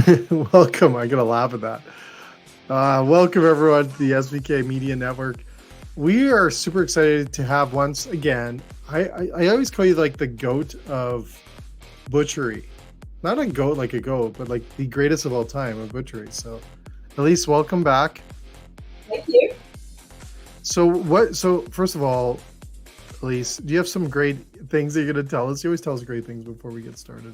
Welcome. I'm going to laugh at that. Welcome, everyone, to the SVK Media Network. We are super excited to have once again, I always call you like the goat of butchery. Not a goat like a goat, but like the greatest of all time of butchery. So, Elyse, welcome back. Thank you. So first of all, Elyse, do you have some great things that you're going to tell us? You always tell us great things before we get started.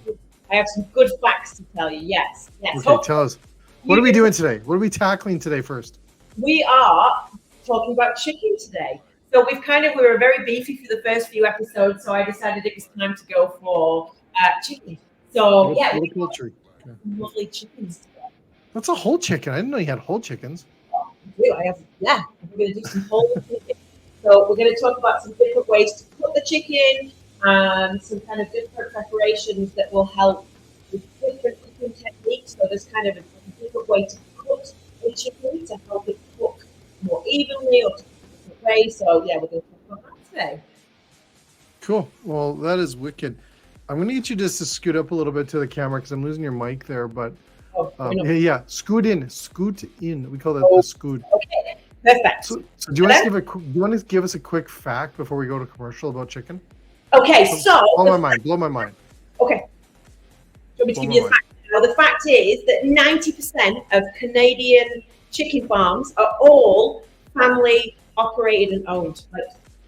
I have some good facts to tell you. Yes. Okay, tell us. What are we doing today? What are we tackling today first? We are talking about chicken today. So we were very beefy for the first few episodes, so I decided it was time to go for chicken. So Poultry. Okay. Lovely chickens today. That's a whole chicken. I didn't know you had whole chickens. Oh, we're going to do some whole chicken. So we're going to talk about some different ways to cook the chicken, some kind of different preparations that will help with different cooking techniques. So there's kind of a different way to cook the chicken to help it cook more evenly or to cook a different way. So yeah, we're going to talk about that today. Cool. Well, that is wicked. I'm going to get you just to scoot up a little bit to the camera because I'm losing your mic there. But scoot in. We call that the scoot. Okay. Perfect. So do you want to give us a quick fact before we go to commercial about chicken? Okay, blow my mind. Okay. Do you want me to give you a fact? Now, the fact is that 90% of Canadian chicken farms are all family operated and owned, like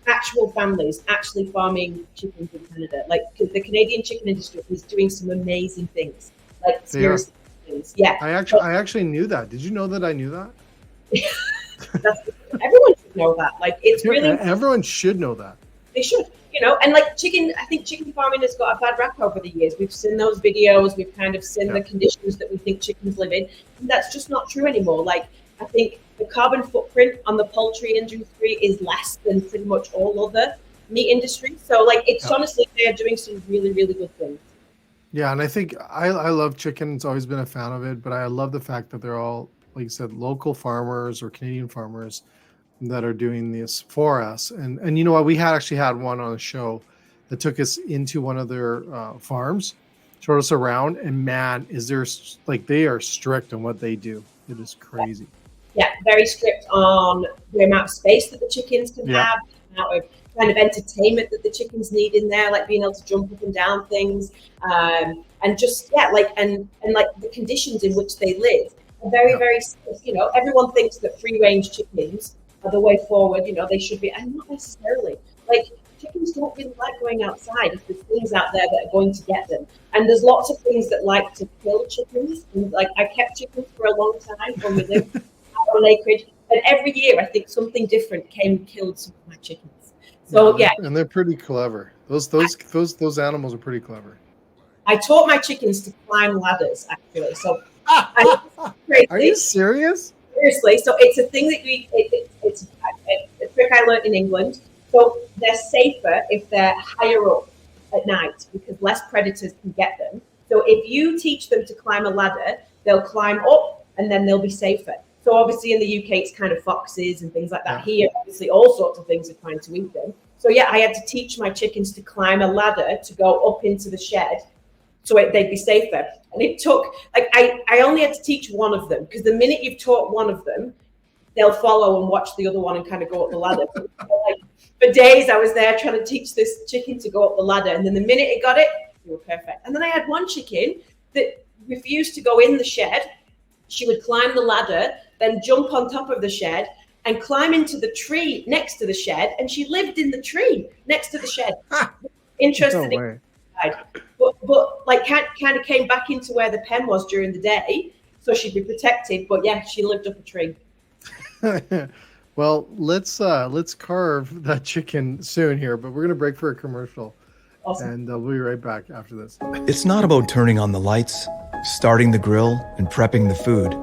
actual families actually farming chickens in Canada. Like the Canadian chicken industry is doing some amazing things. Like seriously things. Yeah. I actually knew that. Did you know that I knew that? Everyone should know that. Like everyone should know that. They should, and like chicken, I think chicken farming has got a bad rap over the years. We've seen those videos, we've kind of seen the conditions that we think chickens live in. And that's just not true anymore. Like I think the carbon footprint on the poultry industry is less than pretty much all other meat industries. So like it's honestly, they're doing some really, really good things. Yeah, and I think I love chicken. It's always been a fan of it, but I love the fact that they're all, like you said, local farmers or Canadian farmers that are doing this for us. And you know what? We actually had one on a show that took us into one of their farms, showed us around, and man, they are strict on what they do. It is crazy. Yeah, very strict on the amount of space that the chickens can have, the amount of kind of entertainment that the chickens need in there, like being able to jump up and down things, and just and the conditions in which they live. Very, very, everyone thinks that free-range chickens are the way forward. They should be, and not necessarily. Like chickens don't really like going outside if there's things out there that are going to get them. And there's lots of things that like to kill chickens. And like I kept chickens for a long time when we lived out on acreage, and every year I think something different came and killed some of my chickens. So and they're pretty clever. Those animals are pretty clever. I taught my chickens to climb ladders actually. So. Are you serious? Seriously, so it's a thing that it's a trick I learned in England. So they're safer if they're higher up at night because less predators can get them. So if you teach them to climb a ladder, they'll climb up and then they'll be safer. So obviously in the UK, it's kind of foxes and things like that. Here, obviously, all sorts of things are trying to eat them. So I had to teach my chickens to climb a ladder to go up into the shed so they'd be safer. And it took, I only had to teach one of them because the minute you've taught one of them, they'll follow and watch the other one and kind of go up the ladder. For days, I was there trying to teach this chicken to go up the ladder. And then the minute it got it, they were perfect. And then I had one chicken that refused to go in the shed. She would climb the ladder, then jump on top of the shed and climb into the tree next to the shed. And she lived in the tree next to the shed. Interested in but kind of came back into where the pen was during the day, so she'd be protected. But she lived up a tree. Well, let's carve that chicken soon here, but we're gonna break for a commercial. Awesome. And we'll be right back after this. It's not about turning on the lights, starting the grill, and prepping the food.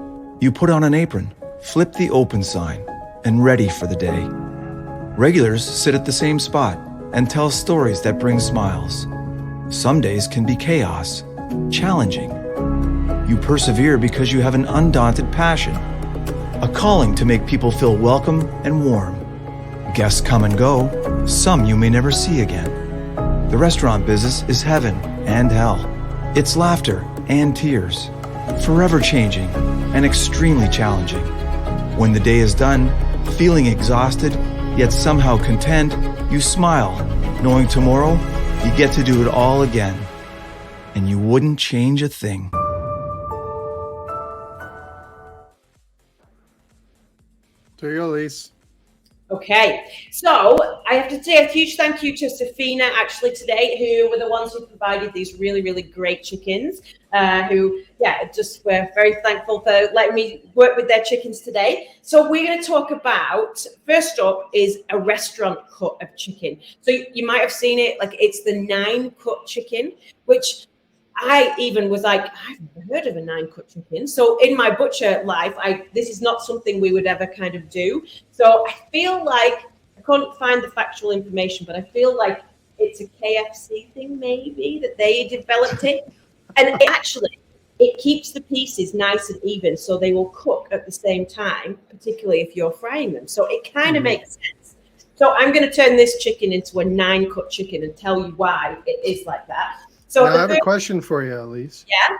You put on an apron, flip the open sign, and ready for the day. Regulars sit at the same spot and tell stories that bring smiles. Some days can be chaos, challenging. You persevere because you have an undaunted passion, a calling to make people feel welcome and warm. Guests come and go, some you may never see again. The restaurant business is heaven and hell. It's laughter and tears. forever changing and extremely challenging. When the day is done, feeling exhausted, yet somehow content, you smile, knowing tomorrow you get to do it all again. And you wouldn't change a thing. There you go, Elyse. Okay, so I have to say a huge thank you to Safina actually today, who were the ones who provided these really, really great chickens, just were very thankful for letting me work with their chickens today. So we're going to talk about, first up is a restaurant cut of chicken. So you might have seen it, like it's the 9-cut chicken, which I even was like, I've never heard of a 9-cut chicken. So in my butcher life, this is not something we would ever kind of do. So I feel like, I couldn't find the factual information, but I feel like it's a KFC thing maybe, that they developed it. And it keeps the pieces nice and even, so they will cook at the same time, particularly if you're frying them. So it kind of makes sense. So I'm going to turn this chicken into a 9-cut chicken and tell you why it is like that. So now I have a question for you, Elyse. Yeah.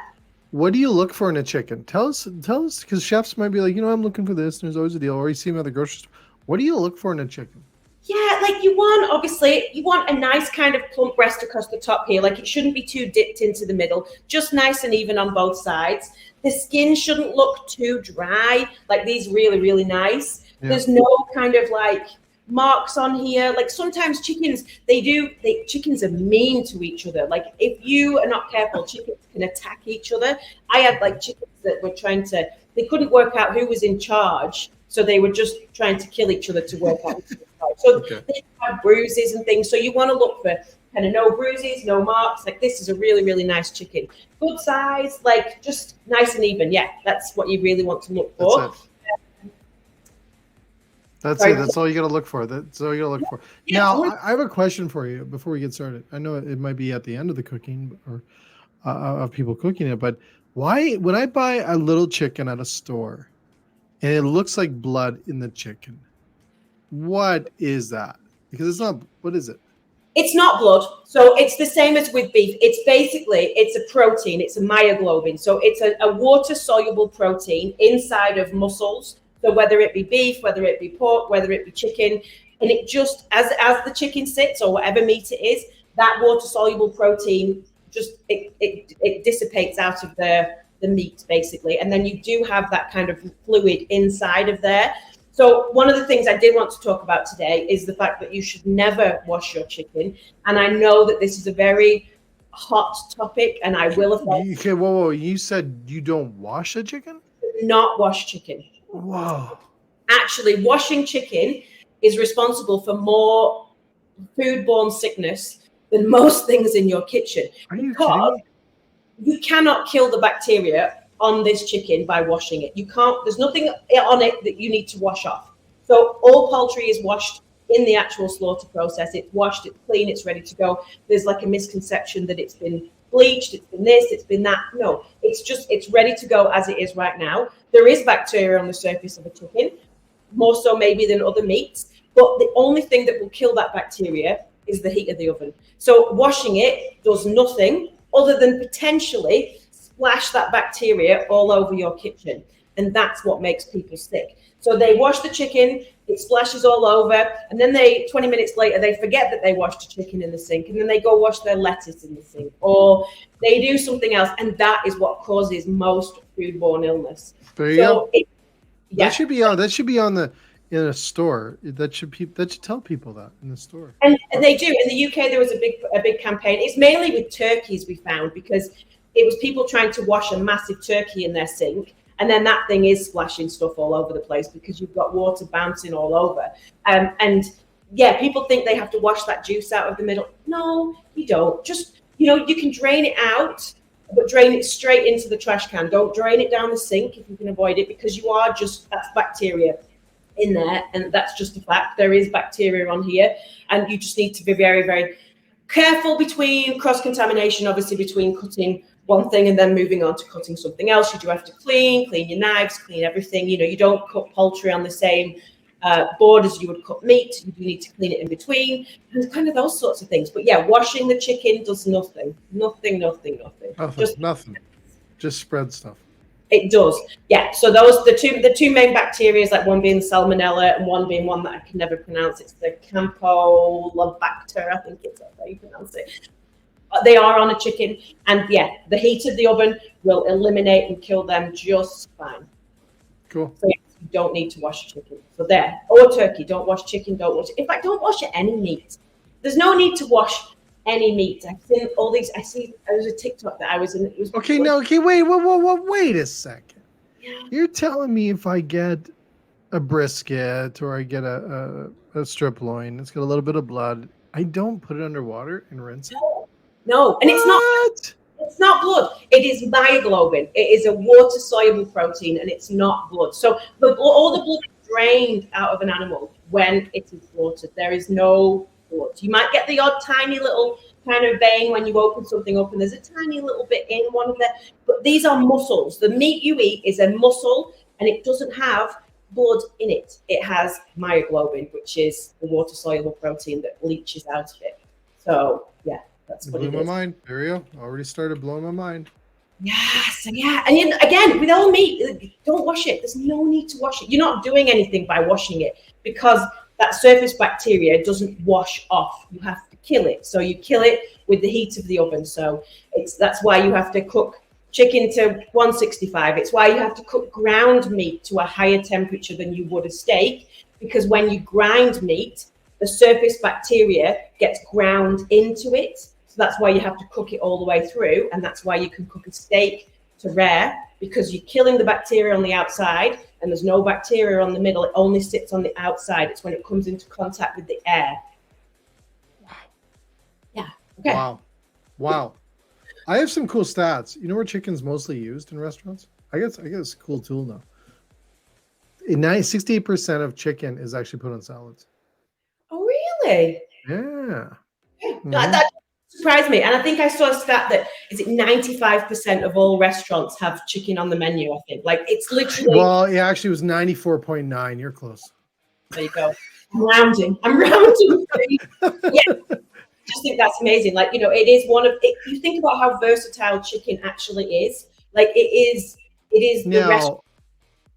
What do you look for in a chicken? Tell us, because chefs might be like, I'm looking for this. And there's always a deal. Or you see them at the grocery store. What do you look for in a chicken? Yeah, like you want a nice kind of plump breast across the top here. Like it shouldn't be too dipped into the middle, just nice and even on both sides. The skin shouldn't look too dry. Like these really, really nice. Yeah. There's no kind of like marks on here. Like sometimes chickens are mean to each other. Like if you are not careful, chickens can attack each other. I had like chickens that were they couldn't work out who was in charge, so they were just trying to kill each other to work out who was in charge. So they have bruises and things, so you want to look for kind of no bruises, no marks. Like this is a really, really nice chicken, good size, like just nice and even. Yeah, that's what you really want to look for. That's it. That's all you got to look for. That's all you got to look for. Yeah, now, I have a question for you before we get started. I know it might be at the end of the cooking or of people cooking it, but why, when I buy a little chicken at a store and it looks like blood in the chicken, what is that? Because it's not, what is it? It's not blood. So it's the same as with beef. It's a protein. It's a myoglobin. So it's a water-soluble protein inside of muscles. So whether it be beef, whether it be pork, whether it be chicken, and it just, as the chicken sits or whatever meat it is, that water-soluble protein just, it dissipates out of the meat basically. And then you do have that kind of fluid inside of there. So one of the things I did want to talk about today is the fact that you should never wash your chicken. And I know that this is a very hot topic and I will offend. Okay, whoa. You said you don't wash a chicken? Not wash chicken. Wow. Actually, washing chicken is responsible for more foodborne sickness than most things in your kitchen. Are you kidding me? You cannot kill the bacteria on this chicken by washing it. You can't, there's nothing on it that you need to wash off. So all poultry is washed in the actual slaughter process. It's washed, it's clean, it's ready to go. There's like a misconception that it's been bleached, it's been this, it's been that. No, it's ready to go as it is right now. There is bacteria on the surface of a chicken, more so maybe than other meats, but the only thing that will kill that bacteria is the heat of the oven. So washing it does nothing other than potentially splash that bacteria all over your kitchen. And that's what makes people sick. So they wash the chicken, it splashes all over, and then 20 minutes later, they forget that they washed the chicken in the sink, and then they go wash their lettuce in the sink, or they do something else, and that is what causes most foodborne illness. There you go. That should be on in a store. That should tell people that in the store. And they do. In the UK, there was a big campaign. It's mainly with turkeys we found, because it was people trying to wash a massive turkey in their sink. And then that thing is splashing stuff all over the place because you've got water bouncing all over. And yeah, people think they have to wash that juice out of the middle. No, you don't. Just, you can drain it out, but drain it straight into the trash can. Don't drain it down the sink if you can avoid it, because that's bacteria in there. And that's just a fact. There is bacteria on here. And you just need to be very, very careful between cross-contamination, obviously, between cutting one thing and then moving on to cutting something else. You do have to clean your knives, clean everything. You don't cut poultry on the same board as you would cut meat. You do need to clean it in between, and kind of those sorts of things. But yeah, washing the chicken does nothing. Nothing. Just spread stuff. It does, yeah. So those the two main bacteria, like one being salmonella and one being one that I can never pronounce. It's the Campylobacter, I think it's how you pronounce it. They are on a chicken, and yeah, the heat of the oven will eliminate and kill them just fine. Cool. So you don't need to wash your chicken. So there, or turkey. Don't wash chicken. Don't wash. In fact, don't wash any meat. There's no need to wash any meat. I've seen all these. There was a TikTok that I was in. It was Okay, no, okay, wait a second. Yeah. You're telling me if I get a brisket or I get a strip loin, it's got a little bit of blood, I don't put it underwater and rinse it? No, and it's not blood. It is myoglobin. It is a water-soluble protein, and it's not blood. So all the blood is drained out of an animal when it is slaughtered. There is no blood. You might get the odd tiny little kind of vein when you open something up, and there's a tiny little bit in one of them. But these are muscles. The meat you eat is a muscle, and it doesn't have blood in it. It has myoglobin, which is the water-soluble protein that leaches out of it. So, yeah. That's what blew it my is. mind. There you go. Already started blowing my mind. Yes, yeah. And again, with all meat, don't wash it. There's no need to wash it. You're not doing anything by washing it because that surface bacteria doesn't wash off. You have to kill it. So you kill it with the heat of the oven. So that's why you have to cook chicken to 165. It's why you have to cook ground meat to a higher temperature than you would a steak, because when you grind meat, the surface bacteria gets ground into it. So that's why you have to cook it all the way through. And that's why you can cook a steak to rare, because you're killing the bacteria on the outside and there's no bacteria on the middle. It only sits on the outside. It's when it comes into contact with the air. Wow. Yeah. Okay. Wow. I have some cool stats. You know where chicken's mostly used in restaurants? I guess it's a cool tool now. 68% of chicken is actually put on salads. Oh, really? Yeah. Mm-hmm. That surprised me. And I think I saw a stat that, is it 95% of all restaurants have chicken on the menu, I think. Like, it's literally... Well, it actually was 94.9. You're close. There you go. I'm rounding. Yeah. I just think that's amazing. Like, it is one of... you think about how versatile chicken actually is. Like, it is now,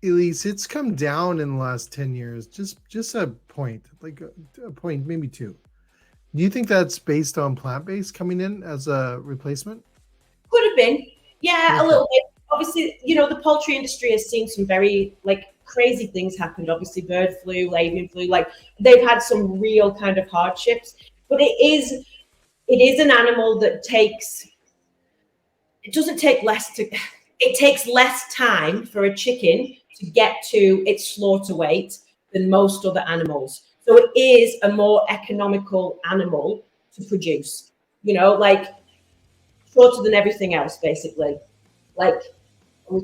Elyse, it's come down in the last 10 years. Just a point, like a point, maybe two. Do you think that's based on plant-based coming in as a replacement? Could have been. Yeah, a little bit. Obviously, the poultry industry has seen some very crazy things happen. Obviously, bird flu, avian flu, they've had some real kind of hardships. But it is an animal that it takes less time for a chicken to get to its slaughter weight than most other animals. So it is a more economical animal to produce, shorter than everything else, basically. We're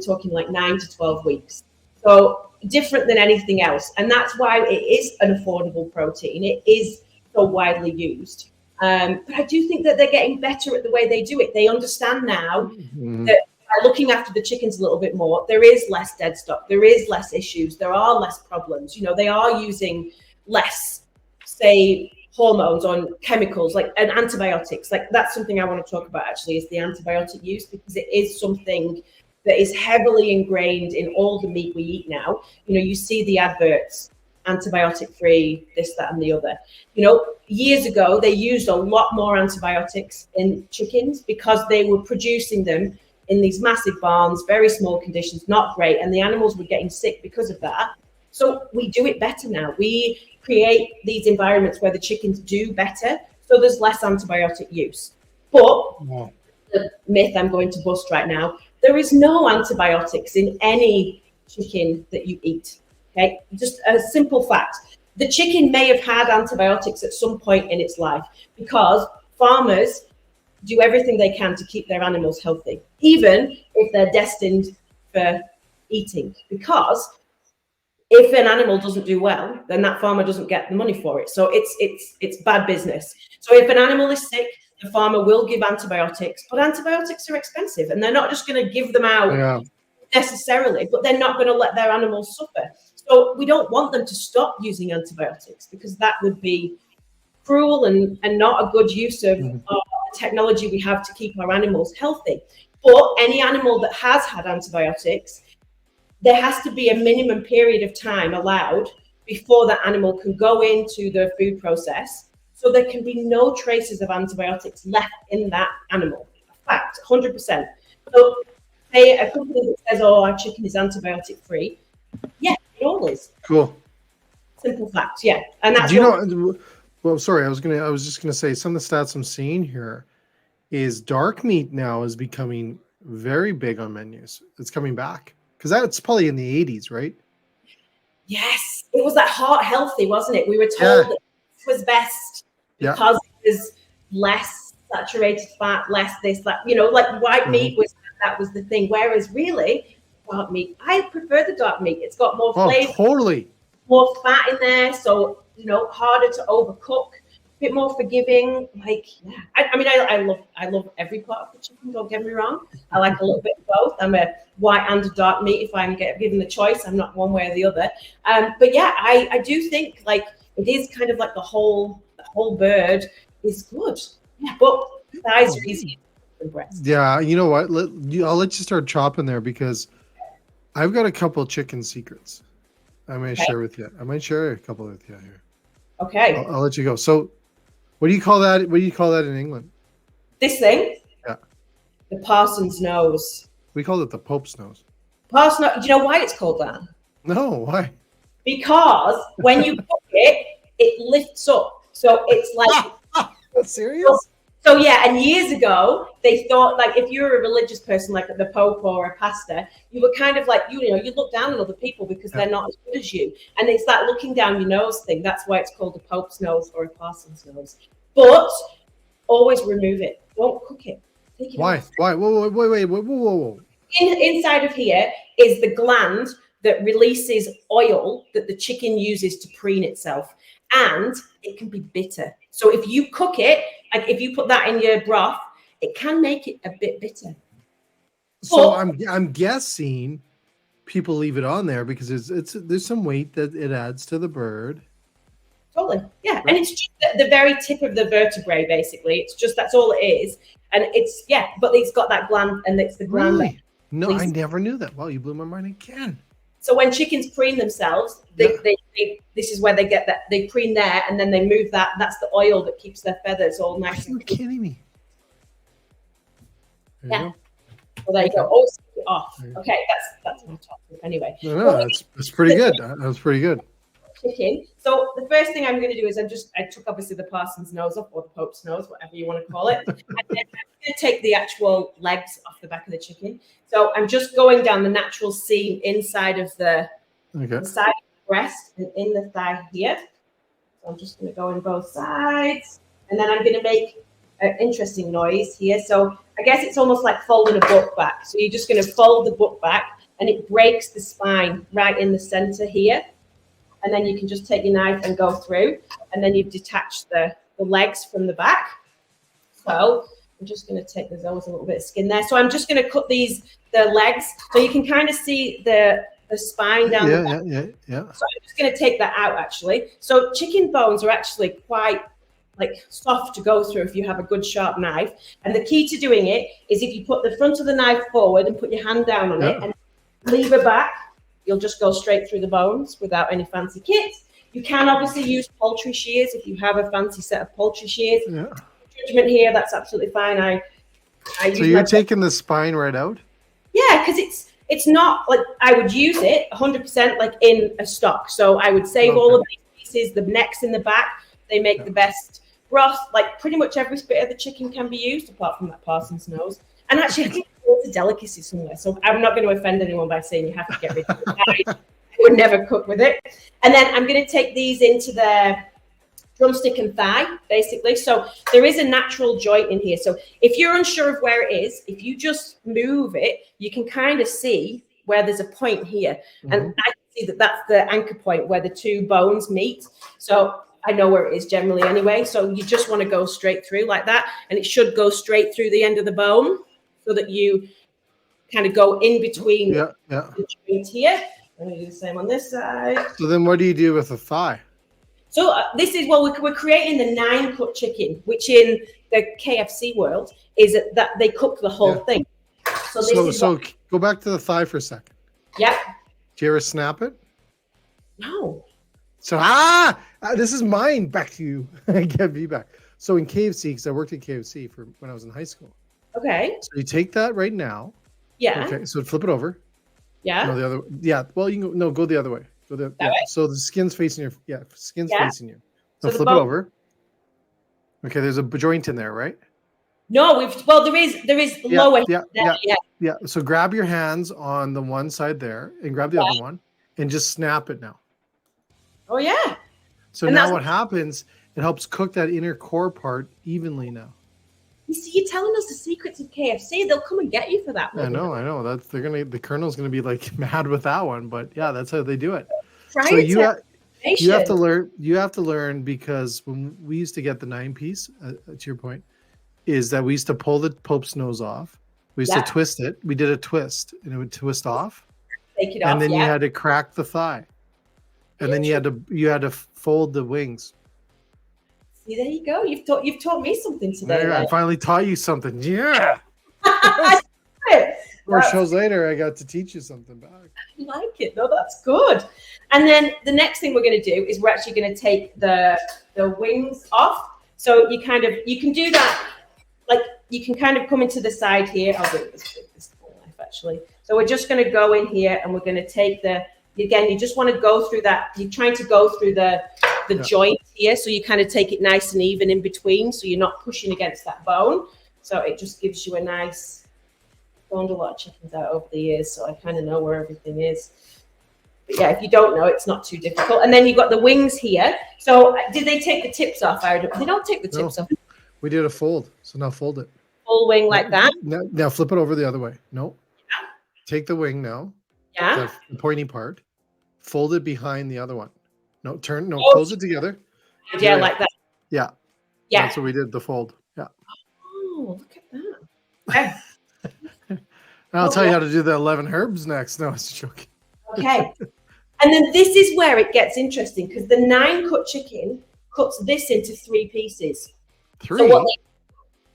talking 9 to 12 weeks. So different than anything else. And that's why it is an affordable protein. It is so widely used. But I do think that they're getting better at the way they do it. They understand now that by looking after the chickens a little bit more, there is less dead stock, there is less issues, there are less problems. They are using less, say, hormones on chemicals and antibiotics. That's something I want to talk about actually, is the antibiotic use, because it is something that is heavily ingrained in all the meat we eat now. You see the adverts, antibiotic free, this, that, and the other. Years ago, they used a lot more antibiotics in chickens because they were producing them in these massive barns, very small conditions, not great. And the animals were getting sick because of that. So we do it better now. We create these environments where the chickens do better. So there's less antibiotic use. But the myth I'm going to bust right now, there is no antibiotics in any chicken that you eat. Okay, just a simple fact. The chicken may have had antibiotics at some point in its life because farmers do everything they can to keep their animals healthy, even if they're destined for eating. Because if an animal doesn't do well, then that farmer doesn't get the money for it. So it's bad business. So if an animal is sick, the farmer will give antibiotics, but antibiotics are expensive, and they're not just going to give them out necessarily, but they're not going to let their animals suffer. So we don't want them to stop using antibiotics, because that would be cruel and not a good use of the technology we have to keep our animals healthy. But any animal that has had antibiotics, there has to be a minimum period of time allowed before that animal can go into the food process. So there can be no traces of antibiotics left in that animal. Fact, 100%. So say a company that says, oh, our chicken is antibiotic free. Yeah, it all is. Cool. Simple fact, yeah. And that's Do you know, well, sorry, I was just gonna say some of the stats I'm seeing here is dark meat now is becoming very big on menus. It's coming back. Because that's probably in the 80s, right? Yes, it was that heart healthy, wasn't it? We were told that it was best because it was less saturated fat, less this, that, you know, like white meat that was the thing. Whereas really, dark meat, I prefer the dark meat. It's got more flavor, totally, more fat in there, so you know, harder to overcook, a bit more forgiving. Like, yeah, I mean, I love every part of the chicken. Don't get me wrong. I like a little bit of both. I'm a white and a dark meat if I'm given the choice. I'm not one way or the other. But yeah, I do think like it is kind of like the whole bird is good. Yeah, but thighs are easier than breast. Yeah, you know what? I'll let you start chopping there because I've got a couple chicken secrets I may share with you. I might share a couple with you here. Okay. I'll let you go. So, what do you call that? What do you call that in England? This thing? Yeah. The parson's nose. We call it the Pope's nose. Parson's nose. Do you know why it's called that? No, why? Because when you cook it, it lifts up. So it's like... That's serious? So yeah, and years ago, they thought like if you're a religious person like the Pope or a pastor, you were kind of like, you know, you look down on other people because they're not as good as you. And it's that looking down your nose thing. That's why it's called a Pope's nose or a parson's nose. But always remove it. Don't cook it. Take it Why? off. Why? Whoa. Inside of here is the gland that releases oil that the chicken uses to preen itself. And it can be bitter. So if you cook it, like if you put that in your broth, it can make it a bit bitter. So I'm guessing people leave it on there because there's some weight that it adds to the bird. Totally, yeah. Right. And it's just the very tip of the vertebrae, basically. It's just that's all it is, and it's but it's got that gland, and it's the gland. Really? No, I never knew that. Wow, you blew my mind again. So when chickens preen themselves, this is where they get that. They preen there, and then they move that. That's the oil that keeps their feathers all nice. Are you kidding me? Yeah. Well, there you go. Oh, stick it off. Okay, that's my topic anyway. No, that's pretty good. That was pretty good. Chicken. So the first thing I'm going to do is I took obviously the parson's nose off, or the Pope's nose, whatever you want to call it. And then I'm going to take the actual legs off the back of the chicken. So I'm just going down the natural seam inside of the side of the breast and in the thigh here. So I'm just going to go in both sides, and then I'm going to make an interesting noise here. So I guess it's almost like folding a book back. So you're just going to fold the book back, and it breaks the spine right in the center here. And then you can just take your knife and go through, and then you've detached the legs from the back. So I'm just going to take, there's always a little bit of skin there. So I'm just going to cut the legs so you can kind of see the spine down the back. Yeah. So I'm just going to take that out actually. So chicken bones are actually quite like soft to go through if you have a good sharp knife. And the key to doing it is if you put the front of the knife forward and put your hand down on it and lever back, you'll just go straight through the bones without any fancy kits. You can obviously use poultry shears if you have a fancy set of poultry shears. Yeah. Judgment here, that's absolutely fine. I so you're taking the spine right out? Yeah, because it's not like I would use it 100% like in a stock. So I would save all of these pieces, the necks in the back. They make the best broth. Like pretty much every bit of the chicken can be used apart from that parson's nose. And actually, I think it's a delicacy somewhere. So I'm not going to offend anyone by saying you have to get rid of it. I would never cook with it. And then I'm going to take these into the drumstick and thigh, basically. So there is a natural joint in here. So if you're unsure of where it is, if you just move it, you can kind of see where there's a point here. Mm-hmm. And I can see that that's the anchor point where the two bones meet. So I know where it is generally anyway. So you just want to go straight through like that. And it should go straight through the end of the bone so that you kind of go in between the joint here. I'm going to do the same on this side. So then what do you do with the thigh? So this is, well, we're creating the 9-cut chicken, which in the KFC world is that they cook the whole thing. So this is so go back to the thigh for a second. Yep. Do you ever snap it? No. So this is mine. Back to you. Get me back. So in KFC, because I worked at KFC for when I was in high school. Okay. So you take that right now. Yeah. Okay. So flip it over. Yeah. No, the other. Yeah. Well, you can go the other way. That way? So the skin's facing you. Yeah. Skin's facing you. So flip it over. Okay. There's a joint in there, right? No, there is lower. Yeah. So grab your hands on the one side there and grab the other one and just snap it now. Oh yeah. So now what happens? It helps cook that inner core part evenly now. You see, you're telling us the secrets of KFC. They'll come and get you for that. I know. The Colonel's gonna be like mad with that one, but yeah, that's how they do it. So you have to learn. You have to learn, because when we used to get the 9-piece, to your point, is that we used to pull the Pope's nose off. We used to twist it. We did a twist, and it would twist off. Take it off. And then you had to crack the thigh, and then you had to fold the wings. See, there you go. You've taught me something today. I finally taught you something. Yeah. 4 shows later, I got to teach you something back. I like it. No, that's good. And then the next thing we're going to do is we're actually going to take the wings off. So you can do that. Like, you can kind of come into the side here. I'll do this knife actually. So we're just going to go in here and we're going to take you just want to go through that. You're trying to go through the joint here. So you kind of take it nice and even in between. So you're not pushing against that bone. So it just gives you a nice, I've owned a lot of chickens out over the years. So I kind of know where everything is. But yeah, if you don't know, it's not too difficult. And then you've got the wings here. So did they take the tips off? They don't take the tips off. We did a fold. So now fold it. Full wing like that. Now flip it over the other way. No. Yeah. Take the wing now. Yeah. The pointy part. Fold it behind the other one. No, close it together. Yeah, like that. Yeah. Yeah. That's what we did, the fold. Yeah. Oh, look at that. Okay. I'll tell you how to do the 11 herbs next. No, it's joking. Okay. And then this is where it gets interesting, because the 9-cut chicken cuts this into 3 pieces. 3? So what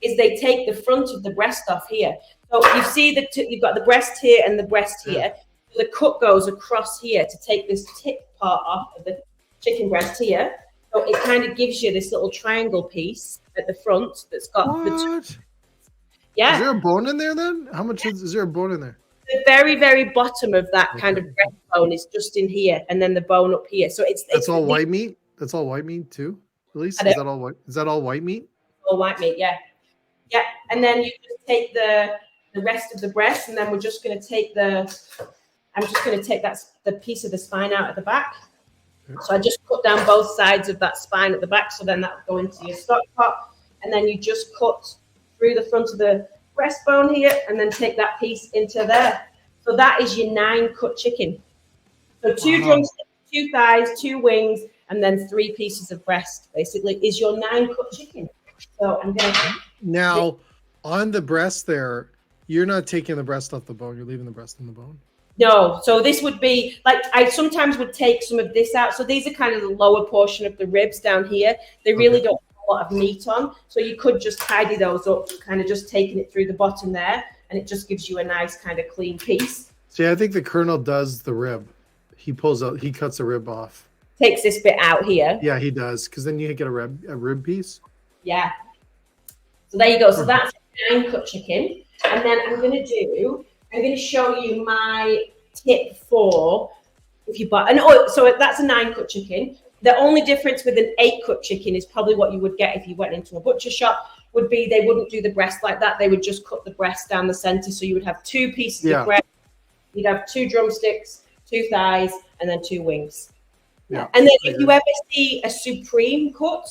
they take the front of the breast off here. So you see you've got the breast here and the breast here. The cut goes across here to take this tip part off of the chicken breast here. So it kind of gives you this little triangle piece at the front that's got Yeah. Is there a bone in there then? How much is there a bone in there? The very, very bottom of that kind of breastbone is just in here, and then the bone up here. So it's all white meat. That's all white meat too. Elyse, is that all white? Is that all white meat? All white meat, yeah. And then you just take the rest of the breast, and then we're just going to take I'm just going to take the piece of the spine out at the back. Okay. So I just cut down both sides of that spine at the back. So then that will go into your stock pot, and then you just cut through the front of the breastbone here, and then take that piece into there. So that is your 9-cut chicken. So 2 drumsticks, 2 thighs, 2 wings, and then 3 pieces of breast, basically, is your 9-cut chicken. So I'm going to... Now, on the breast there, you're not taking the breast off the bone. You're leaving the breast in the bone. No. So this would be, like, I sometimes would take some of this out. So these are kind of the lower portion of the ribs down here. They really don't have a lot of meat on. So you could just tidy those up, kind of just taking it through the bottom there. And it just gives you a nice kind of clean piece. See, I think the Colonel does the rib. He cuts the rib off. Takes this bit out here. Yeah, he does. Because then you get a rib piece. Yeah. So there you go. So that's a 9-cut chicken. And then I'm going to show you my tip for if you buy. So that's a 9-cut chicken. The only difference with an 8-cut chicken is probably what you would get if you went into a butcher shop, would be they wouldn't do the breast like that. They would just cut the breast down the center. So you would have 2 pieces of breast. You'd have 2 drumsticks, 2 thighs, and then 2 wings. Yeah. And then if you ever see a supreme cut,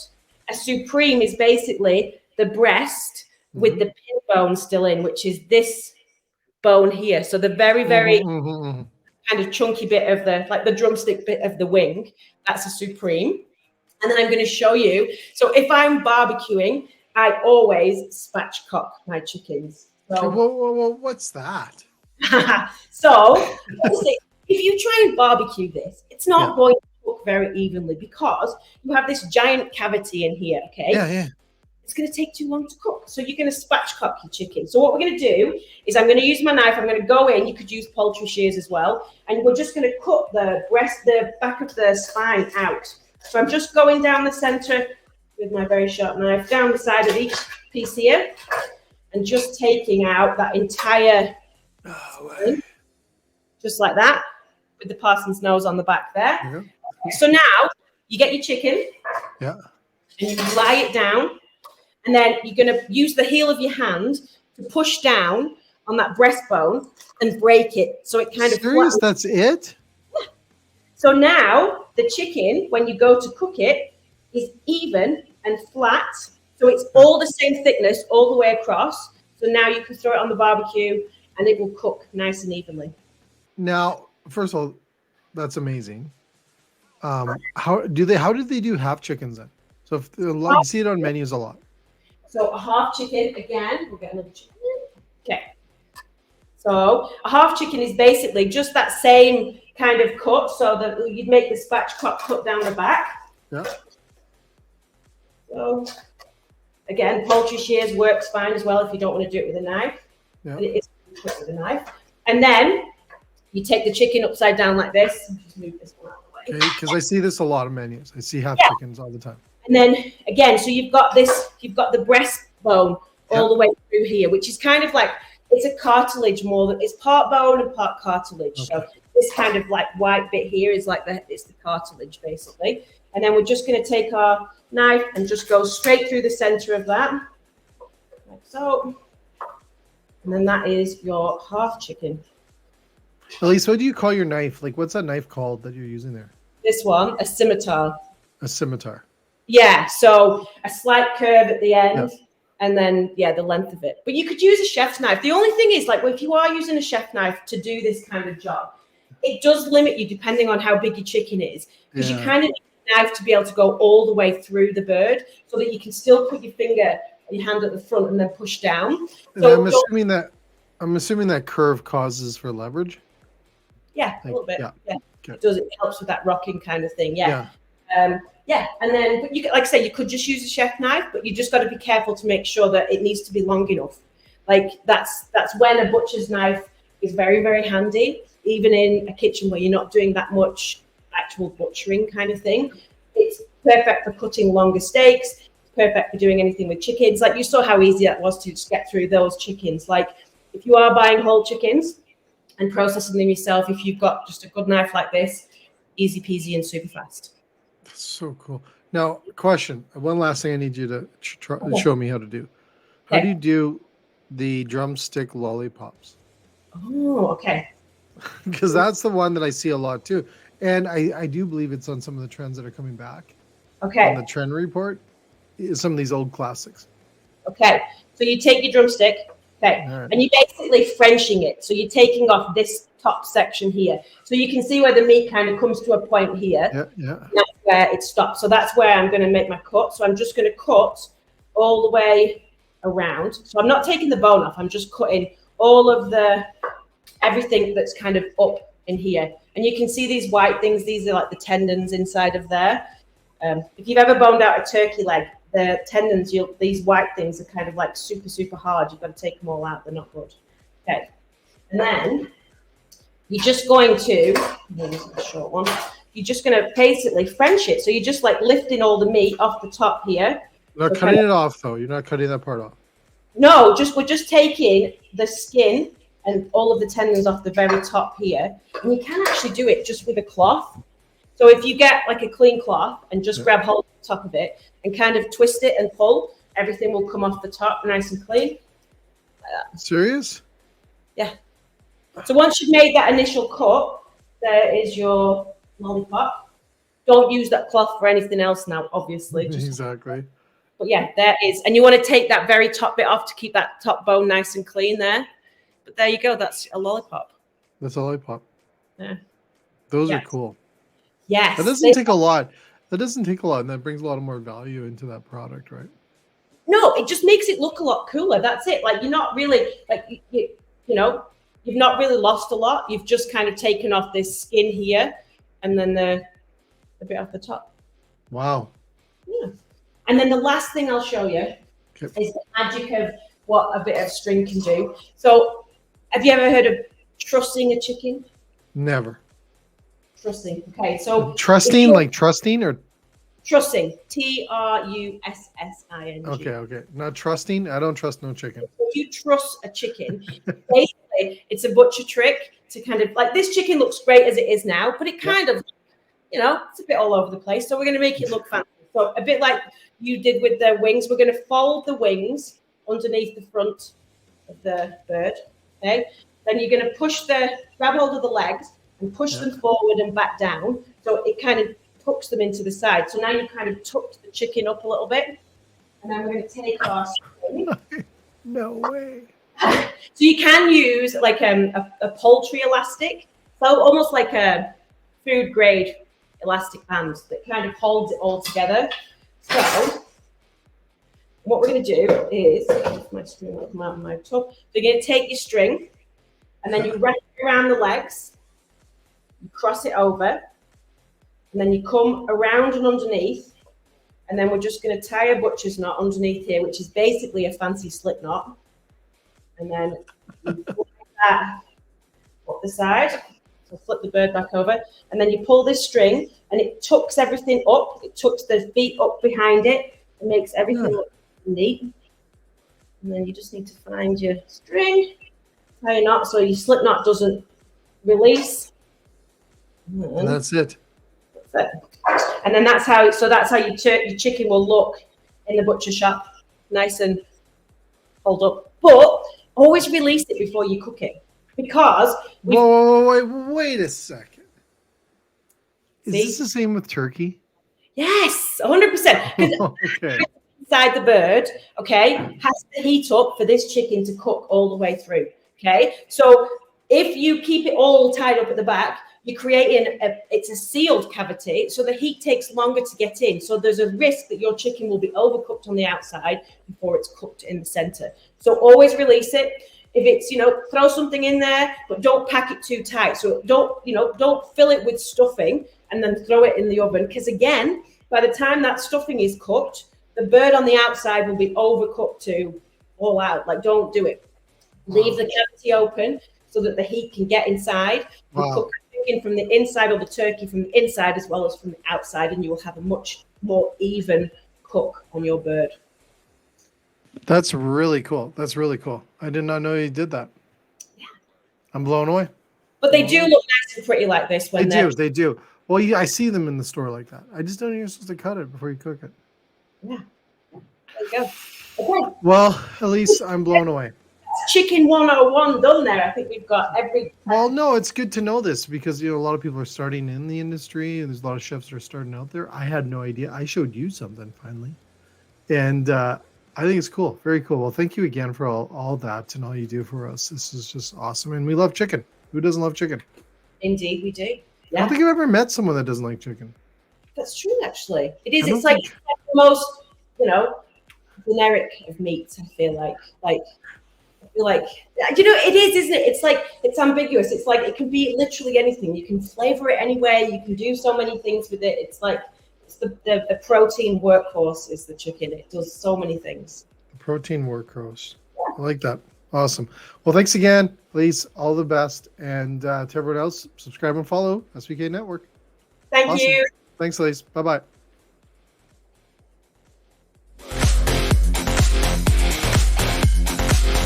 a supreme is basically the breast with the pin bone still in, which is this bone here. So the very, very kind of chunky bit of the drumstick bit of the wing, that's a supreme. And then I'm going to show you. So if I'm barbecuing, I always spatchcock my chickens. So, whoa, what's that? So obviously, if you try and barbecue this, it's not going to cook very evenly because you have this giant cavity in here, okay? Yeah. it's going to take too long to cook. So you're going to spatchcock your chicken. So what we're going to do is I'm going to use my knife. I'm going to go in. You could use poultry shears as well. And we're just going to cut the back of the spine out. So I'm just going down the center with my very sharp knife, down the side of each piece here, and just taking out that entire spine, just like that, with the parson's nose on the back there. Yeah. So now you get your chicken, and you lie it down, and then you're going to use the heel of your hand to push down on that breastbone and break it. So it kind of Serious? That's it? Yeah. So now the chicken, when you go to cook it, is even and flat. So it's all the same thickness all the way across. So now you can throw it on the barbecue and it will cook nice and evenly. Now, first of all, that's amazing. How do they do half chickens then? So if you see it on menus a lot. So a half chicken, again, we'll get another chicken. Okay. So a half chicken is basically just that same kind of cut. So that you'd make the spatchcock cut down the back. Yeah. So again, poultry shears works fine as well if you don't want to do it with a knife. Yeah. It is quick with a knife. And then you take the chicken upside down like this. Just move this one out of the way. Okay, because I see this a lot of menus. I see half chickens all the time. And then again, so you've got the breastbone all the way through here, which is kind of like, it's a cartilage more than, it's part bone and part cartilage. Okay. So this kind of like white bit here is like it's the cartilage basically. And then we're just going to take our knife and just go straight through the center of that, like so. And then that is your half chicken. Elyse, what do you call your knife? Like, what's that knife called that you're using there? This one, a scimitar. A scimitar. Yeah, so a slight curve at the end, and then, the length of it. But you could use a chef's knife. The only thing is, like, if you are using a chef knife to do this kind of job, it does limit you depending on how big your chicken is. Because you kind of need a knife to be able to go all the way through the bird so that you can still put your hand at the front and then push down. So I'm assuming that curve causes for leverage. Yeah, a little bit. Yeah. Okay. It does. It helps with that rocking kind of thing. Yeah. And then, but you could, like I say, you could just use a chef knife, but you just got to be careful to make sure that it needs to be long enough. Like that's when a butcher's knife is very, very handy, even in a kitchen where you're not doing that much actual butchering kind of thing. It's perfect for cutting longer steaks. It's perfect for doing anything with chickens. Like you saw how easy that was to just get through those chickens. Like if you are buying whole chickens and processing them yourself, if you've got just a good knife like this, easy peasy and super fast. That's so cool. Now, question. One last thing I need you to show me how to do. How do you do the drumstick lollipops? Oh, okay. Because that's the one that I see a lot too. And I do believe it's on some of the trends that are coming back. Okay. On the trend report, some of these old classics. Okay. So you take your drumstick, right. And you're basically Frenching it. So you're taking off this top section here. So you can see where the meat kind of comes to a point here. Yeah. That's where it stops. So that's where I'm going to make my cut. So I'm just going to cut all the way around. So I'm not taking the bone off. I'm just cutting all of everything that's kind of up in here. And you can see these white things. These are like the tendons inside of there. If you've ever boned out a turkey leg, the tendons, these white things are kind of like super, super hard. You've got to take them all out. They're not good. Okay. And then you're just going to, this is a short one. You're just going to basically French it. So you're just like lifting all the meat off the top here. You're not cutting it off though. You're not cutting that part off. No, we're just taking the skin and all of the tendons off the very top here. And you can actually do it just with a cloth. So if you get like a clean cloth and just grab hold of the top of it and kind of twist it and pull, everything will come off the top nice and clean. Like that. Serious? Yeah. So once you've made that initial cut, there is your lollipop. Don't use that cloth for anything else now, obviously. Exactly. But yeah, there is. And you want to take that very top bit off to keep that top bone nice and clean there. But there you go. That's a lollipop. That's a lollipop. Yeah. Those are cool. Yes. That doesn't take a lot. And that brings a lot of more value into that product, right? No, it just makes it look a lot cooler. That's it. Like you're not really, like, you know, you've not really lost a lot. You've just kind of taken off this skin here and then the bit off the top. Wow. Yeah. And then the last thing I'll show you Okay. It's the magic of what a bit of string can do. So, have you ever heard of trussing a chicken? Never. Trussing. Okay, so Trusting, like trusting, or trussing. Trussing. okay. Not trusting. I don't trust no chicken. If you truss a chicken, basically it's a butcher trick to kind of like this chicken looks great as it is now, but it kind of, it's a bit all over the place. So we're going to make it look fancy. So a bit like you did with the wings, we're going to fold the wings underneath the front of the bird. Okay. Then you're going to grab hold of the legs and push them forward and back down. So it kind of tucks them into the side. So now you kind of tucked the chicken up a little bit. And then we're going to take our string. No way. So you can use like a poultry elastic. So almost like a food grade elastic band that kind of holds it all together. So what we're going to do is, my string will come out of my tub. So you're going to take your string and then you wrap it around the legs, you cross it over, and then you come around and underneath, and then we're just going to tie a butcher's knot underneath here, which is basically a fancy slip knot. And then you pull that up the side, so flip the bird back over, and then you pull this string, and it tucks everything up. It tucks the feet up behind it. It makes everything look neat. And then you just need to find your string, tie a knot so your slip knot doesn't release. And that's it. That's it. And then that's how your chicken will look in the butcher shop, nice and hold up. But always release it before you cook it, because wait a second. Is this the same with turkey? Yes, 100%. Okay. Inside the bird, has to heat up for this chicken to cook all the way through. Okay, so if you keep it all tied up at the back, you're creating it's a sealed cavity, so the heat takes longer to get in. So there's a risk that your chicken will be overcooked on the outside before it's cooked in the center. So always release it. If it's, throw something in there, but don't pack it too tight. So don't fill it with stuffing and then throw it in the oven. Because again, by the time that stuffing is cooked, the bird on the outside will be overcooked to all out. Like, don't do it. Leave the cavity open so that the heat can get inside. And cook the chicken from the inside, or the turkey from the inside as well as from the outside, and you will have a much more even cook on your bird. That's really cool. I did not know you did that. Yeah. I'm blown away. But they do look nice and pretty like this when they do. Well, I see them in the store like that. I just don't know you're supposed to cut it before you cook it. Yeah. There you go. Okay. Well, Elyse, I'm blown away. Chicken 101 done there. I think we've got every. Well, no, it's good to know this because a lot of people are starting in the industry, and there's a lot of chefs that are starting out there. I had no idea. I showed you something finally, and I think it's cool. Very cool. Well, thank you again for all that and all you do for us. This is just awesome, and we love chicken. Who doesn't love chicken? Indeed, we do. Yeah. I don't think I've ever met someone that doesn't like chicken. That's true, actually. It is. It's like the most, generic of meats. I feel like it is, isn't it? It's like it's ambiguous. It's like it can be literally anything. You can flavor it any way. You can do so many things with it. It's like the protein workhorse is the chicken. It does so many things. The protein workhorse. I like that. Awesome. Well, thanks again, Elyse. All the best, and to everyone else, subscribe and follow SVK Network. Thank you. Thanks, Elyse. Bye-bye.